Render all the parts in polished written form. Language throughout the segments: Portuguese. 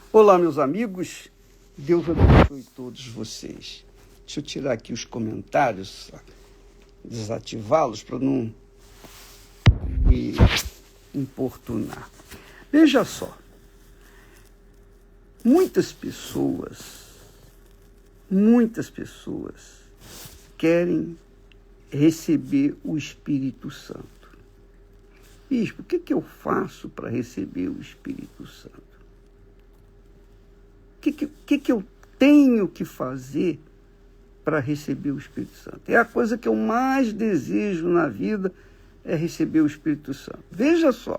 Olá, meus amigos, Deus abençoe todos vocês. Deixa eu tirar aqui os comentários, desativá-los para não me importunar. Veja só, muitas pessoas querem receber o Espírito Santo. Bispo, o que eu faço para receber o Espírito Santo? O que eu tenho que fazer para receber o Espírito Santo? É a coisa que eu mais desejo na vida, é receber o Espírito Santo. Veja só,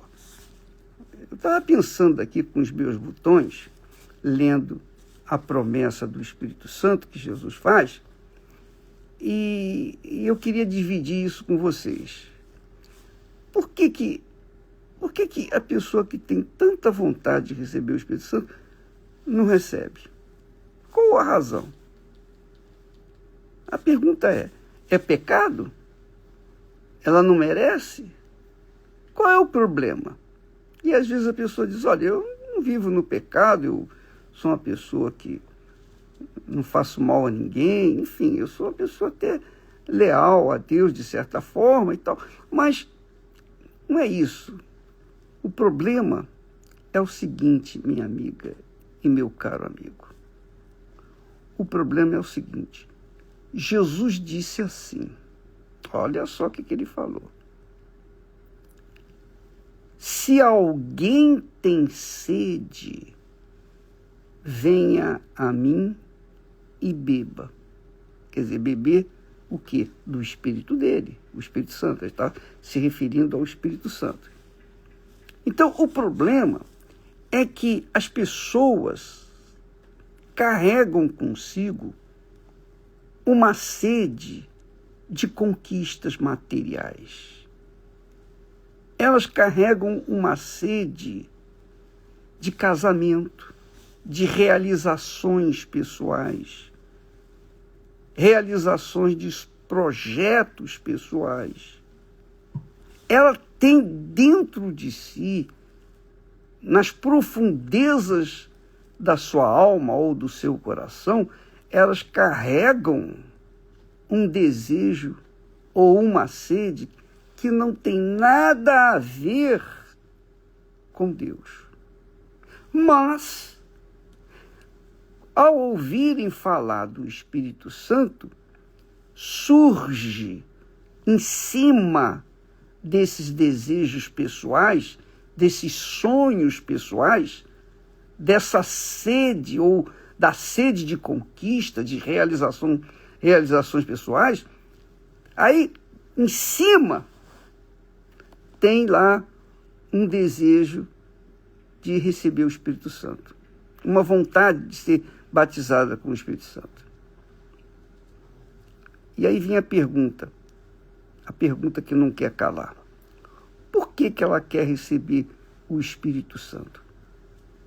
eu estava pensando aqui com os meus botões, lendo a promessa do Espírito Santo que Jesus faz, e eu queria dividir isso com vocês. Por que a pessoa que tem tanta vontade de receber o Espírito Santo não recebe? Qual a razão? A pergunta é pecado? Ela não merece? Qual é o problema? E às vezes a pessoa diz, olha, eu não vivo no pecado, eu sou uma pessoa que não faço mal a ninguém, enfim, eu sou uma pessoa até leal a Deus de certa forma e tal, mas não é isso. O problema é o seguinte, minha amiga e meu caro amigo. O problema é o seguinte. Jesus disse assim, olha só o que ele falou. Se alguém tem sede, venha a mim e beba. Quer dizer, beber o quê? Do Espírito dele, o Espírito Santo. Ele está se referindo ao Espírito Santo. Então, o problema é que as pessoas carregam consigo uma sede de conquistas materiais. Elas carregam uma sede de casamento, de realizações pessoais, realizações de projetos pessoais. Ela tem dentro de si, nas profundezas da sua alma ou do seu coração, elas carregam um desejo ou uma sede que não tem nada a ver com Deus. Mas, ao ouvirem falar do Espírito Santo, surge em cima desses desejos pessoais, desses sonhos pessoais, dessa sede ou da sede de conquista, de realizações pessoais, aí em cima tem lá um desejo de receber o Espírito Santo, uma vontade de ser batizada com o Espírito Santo. E aí vem a pergunta que não quer calar. Por que ela quer receber o Espírito Santo?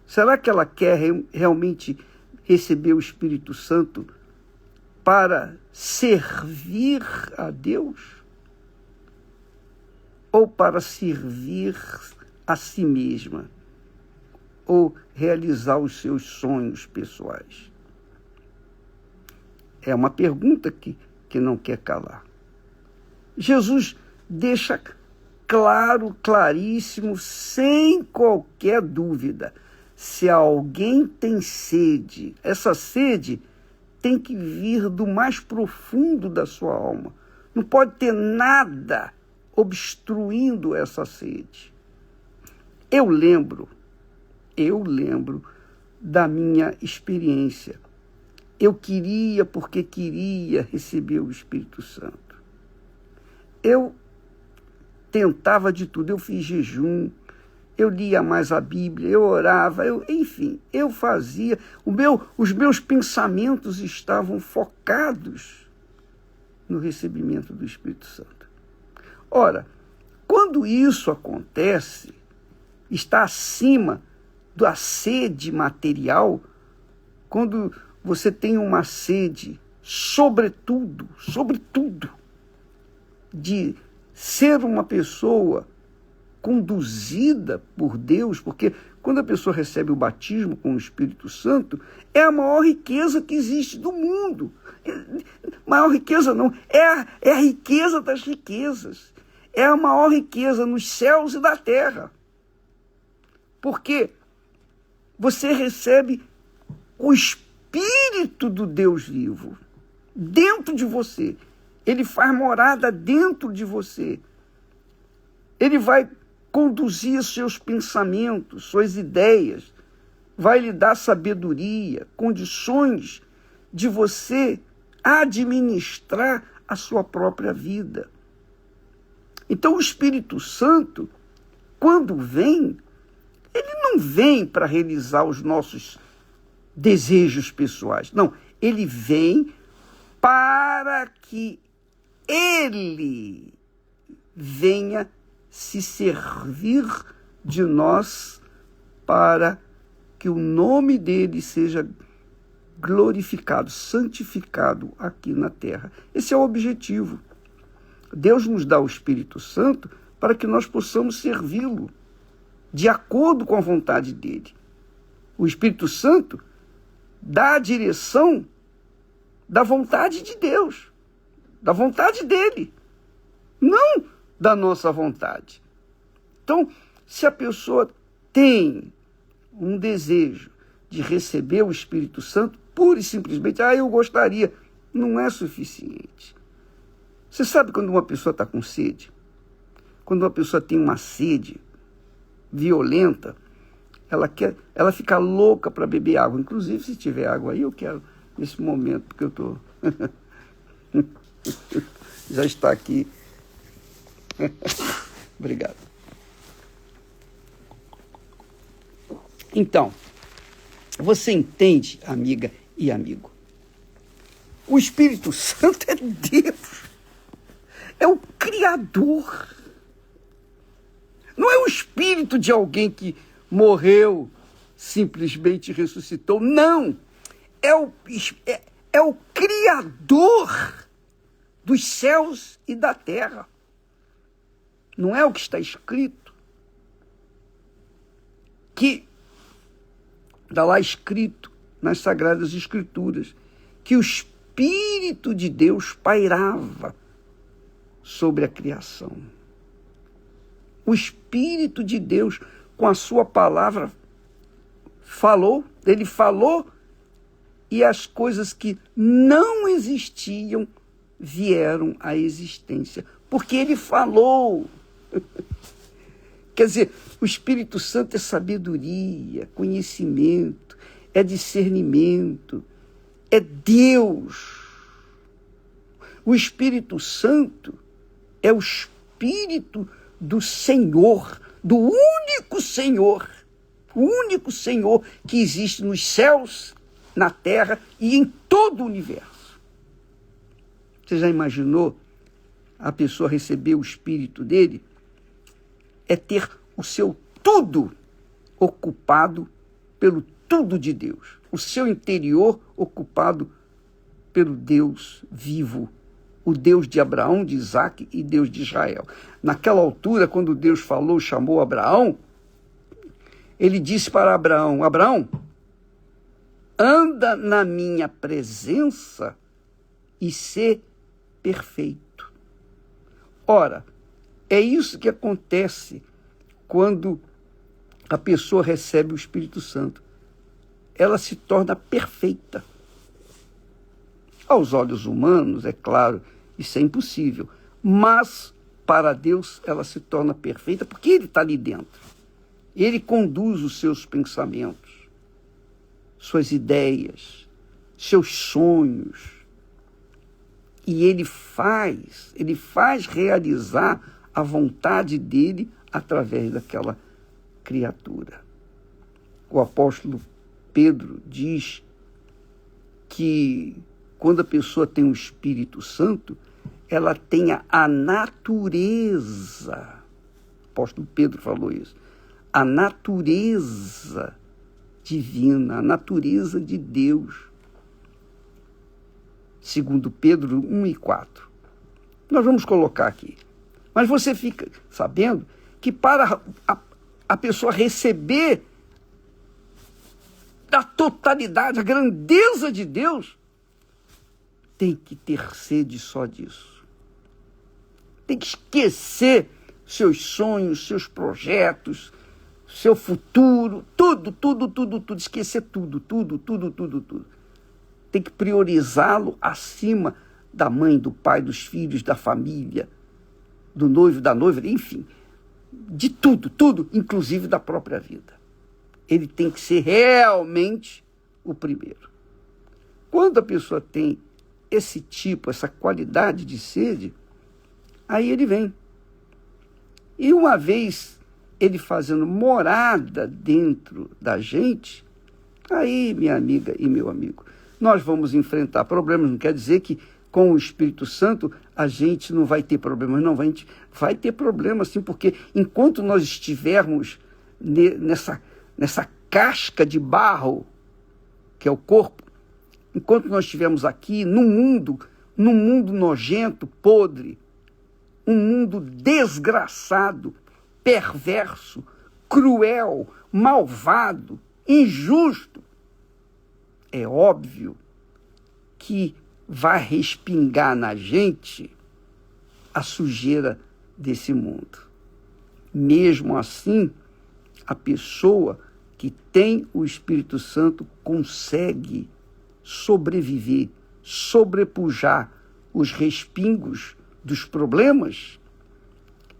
Será que ela quer realmente receber o Espírito Santo para servir a Deus? Ou para servir a si mesma? Ou realizar os seus sonhos pessoais? É uma pergunta que não quer calar. Jesus deixa claro, claríssimo, sem qualquer dúvida. Se alguém tem sede, essa sede tem que vir do mais profundo da sua alma. Não pode ter nada obstruindo essa sede. Eu lembro da minha experiência. Eu queria, porque queria receber o Espírito Santo. Eu tentava de tudo, eu fiz jejum, eu lia mais a Bíblia, eu orava, enfim, eu fazia. Os meus pensamentos estavam focados no recebimento do Espírito Santo. Ora, quando isso acontece, está acima da sede material, quando você tem uma sede, sobretudo, de ser uma pessoa conduzida por Deus, porque quando a pessoa recebe o batismo com o Espírito Santo, é a maior riqueza que existe do mundo. Maior riqueza não, é a riqueza das riquezas. É a maior riqueza nos céus e na terra. Porque você recebe o Espírito do Deus vivo dentro de você. Ele faz morada dentro de você. Ele vai conduzir seus pensamentos, suas ideias, vai lhe dar sabedoria, condições de você administrar a sua própria vida. Então o Espírito Santo, quando vem, ele não vem para realizar os nossos desejos pessoais. Não, ele vem para que ele venha se servir de nós para que o nome dele seja glorificado, santificado aqui na terra. Esse é o objetivo. Deus nos dá o Espírito Santo para que nós possamos servi-lo de acordo com a vontade dele. O Espírito Santo dá a direção da vontade de Deus, da vontade dele, não da nossa vontade. Então, se a pessoa tem um desejo de receber o Espírito Santo, pura e simplesmente, eu gostaria, não é suficiente. Você sabe quando uma pessoa está com sede? Quando uma pessoa tem uma sede violenta, ela fica louca para beber água. Inclusive, se tiver água aí, eu quero nesse momento, porque eu estou... Já está aqui. Obrigado. Então, você entende, amiga e amigo? O Espírito Santo é Deus. É o Criador. Não é o espírito de alguém que morreu, simplesmente ressuscitou. Não. É o Criador dos céus e da terra. Não é o que está escrito? Que está lá escrito nas Sagradas Escrituras que o Espírito de Deus pairava sobre a criação. O Espírito de Deus, com a sua palavra, ele falou, e as coisas que não existiam vieram à existência, porque ele falou. Quer dizer, o Espírito Santo é sabedoria, conhecimento, é discernimento, é Deus. O Espírito Santo é o Espírito do Senhor, do único Senhor, o único Senhor que existe nos céus, na terra e em todo o universo. Você já imaginou a pessoa receber o Espírito dele? É ter o seu tudo ocupado pelo tudo de Deus. O seu interior ocupado pelo Deus vivo. O Deus de Abraão, de Isaac e Deus de Israel. Naquela altura, quando Deus falou, chamou Abraão, ele disse para Abraão: Abraão, anda na minha presença e sê perfeito. Ora, é isso que acontece quando a pessoa recebe o Espírito Santo. Ela se torna perfeita. Aos olhos humanos, é claro, isso é impossível. Mas, para Deus, ela se torna perfeita porque Ele está ali dentro. Ele conduz os seus pensamentos, suas ideias, seus sonhos. E Ele faz realizar a vontade dEle através daquela criatura. O apóstolo Pedro diz que quando a pessoa tem o Espírito Santo, ela tem a natureza. O apóstolo Pedro falou isso. A natureza divina, a natureza de Deus. Segundo Pedro 1:4. Nós vamos colocar aqui. Mas você fica sabendo que para a pessoa receber da totalidade, a grandeza de Deus, tem que ter sede só disso. Tem que esquecer seus sonhos, seus projetos, seu futuro, tudo. Esquecer tudo. Tem que priorizá-lo acima da mãe, do pai, dos filhos, da família, do noivo, da noiva, enfim, de tudo, inclusive da própria vida. Ele tem que ser realmente o primeiro. Quando a pessoa tem esse tipo, essa qualidade de sede, aí ele vem. E uma vez ele fazendo morada dentro da gente, aí, minha amiga e meu amigo, nós vamos enfrentar problemas. Não quer dizer que com o Espírito Santo a gente não vai ter problemas. Não, a gente vai ter problemas, sim, porque enquanto nós estivermos nessa casca de barro, que é o corpo, enquanto nós estivermos aqui num mundo nojento, podre, um mundo desgraçado, perverso, cruel, malvado, injusto, é óbvio que vai respingar na gente a sujeira desse mundo. Mesmo assim, a pessoa que tem o Espírito Santo consegue sobreviver, sobrepujar os respingos dos problemas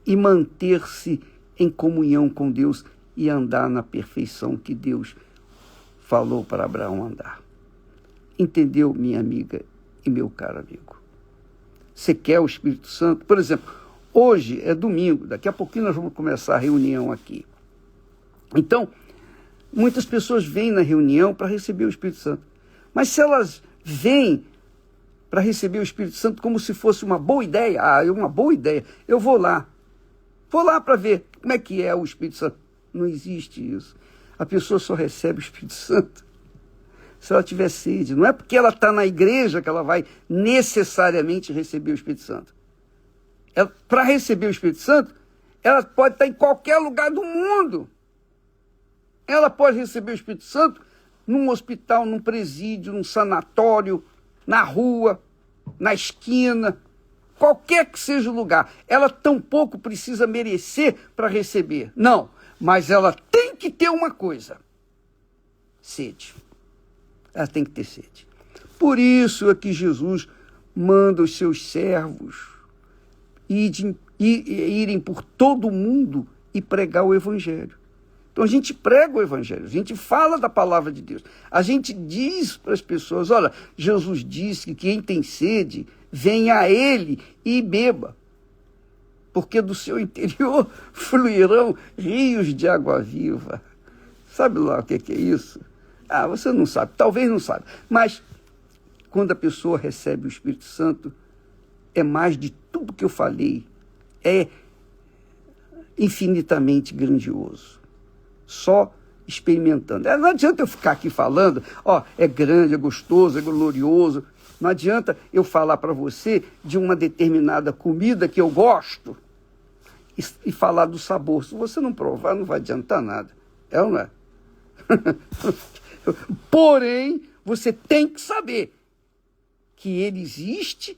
e manter-se em comunhão com Deus e andar na perfeição que Deus falou para Abraão andar. Entendeu, minha amiga e meu caro amigo? Você quer o Espírito Santo? Por exemplo, hoje é domingo, daqui a pouquinho nós vamos começar a reunião aqui. Então, muitas pessoas vêm na reunião para receber o Espírito Santo. Mas se elas vêm para receber o Espírito Santo como se fosse uma boa ideia, é uma boa ideia, eu vou lá para ver como é que é o Espírito Santo. Não existe isso. A pessoa só recebe o Espírito Santo se ela tiver sede. Não é porque ela está na igreja que ela vai necessariamente receber o Espírito Santo. Para receber o Espírito Santo, ela pode estar em qualquer lugar do mundo. Ela pode receber o Espírito Santo num hospital, num presídio, num sanatório, na rua, na esquina, qualquer que seja o lugar. Ela tampouco precisa merecer para receber. Não, mas ela tem que ter uma coisa: sede. Ela tem que ter sede. Por isso é que Jesus manda os seus servos irem por todo o mundo e pregar o Evangelho. Então a gente prega o Evangelho, a gente fala da palavra de Deus. A gente diz para as pessoas: olha, Jesus disse que quem tem sede, venha a Ele e beba, porque do seu interior fluirão rios de água viva. Sabe lá o que é isso? Você não sabe, talvez não sabe. Mas quando a pessoa recebe o Espírito Santo, é mais de tudo que eu falei. É infinitamente grandioso. Só experimentando. Não adianta eu ficar aqui falando, é grande, é gostoso, é glorioso. Não adianta eu falar para você de uma determinada comida que eu gosto e falar do sabor. Se você não provar, não vai adiantar nada. É ou não é? Porém, você tem que saber que ele existe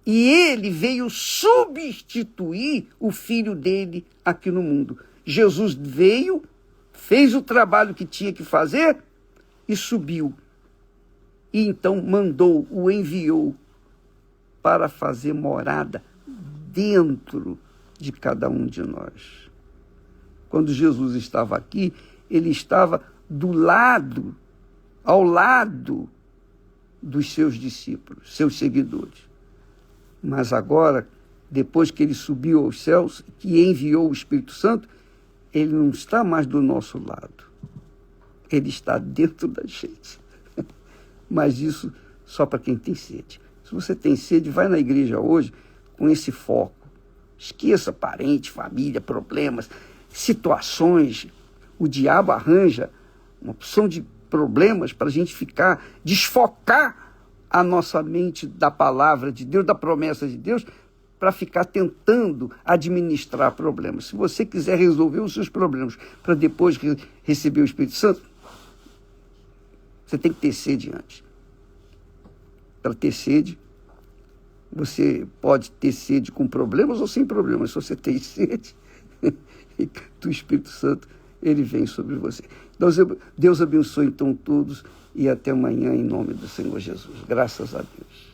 e ele veio substituir o filho dele aqui no mundo. Jesus veio, fez o trabalho que tinha que fazer e subiu. E então o enviou para fazer morada dentro de cada um de nós. Quando Jesus estava aqui, ele estava ao lado dos seus discípulos, seus seguidores. Mas agora, depois que ele subiu aos céus, que enviou o Espírito Santo, ele não está mais do nosso lado. Ele está dentro da gente. Mas isso só para quem tem sede. Se você tem sede, vai na igreja hoje com esse foco. Esqueça parente, família, problemas, situações. O diabo arranja uma opção de problemas para a gente desfocar a nossa mente da palavra de Deus, da promessa de Deus, para ficar tentando administrar problemas. Se você quiser resolver os seus problemas para depois receber o Espírito Santo, você tem que ter sede antes. Para ter sede, você pode ter sede com problemas ou sem problemas. Se você tem sede do Espírito Santo, ele vem sobre você. Deus abençoe então todos e até amanhã em nome do Senhor Jesus. Graças a Deus.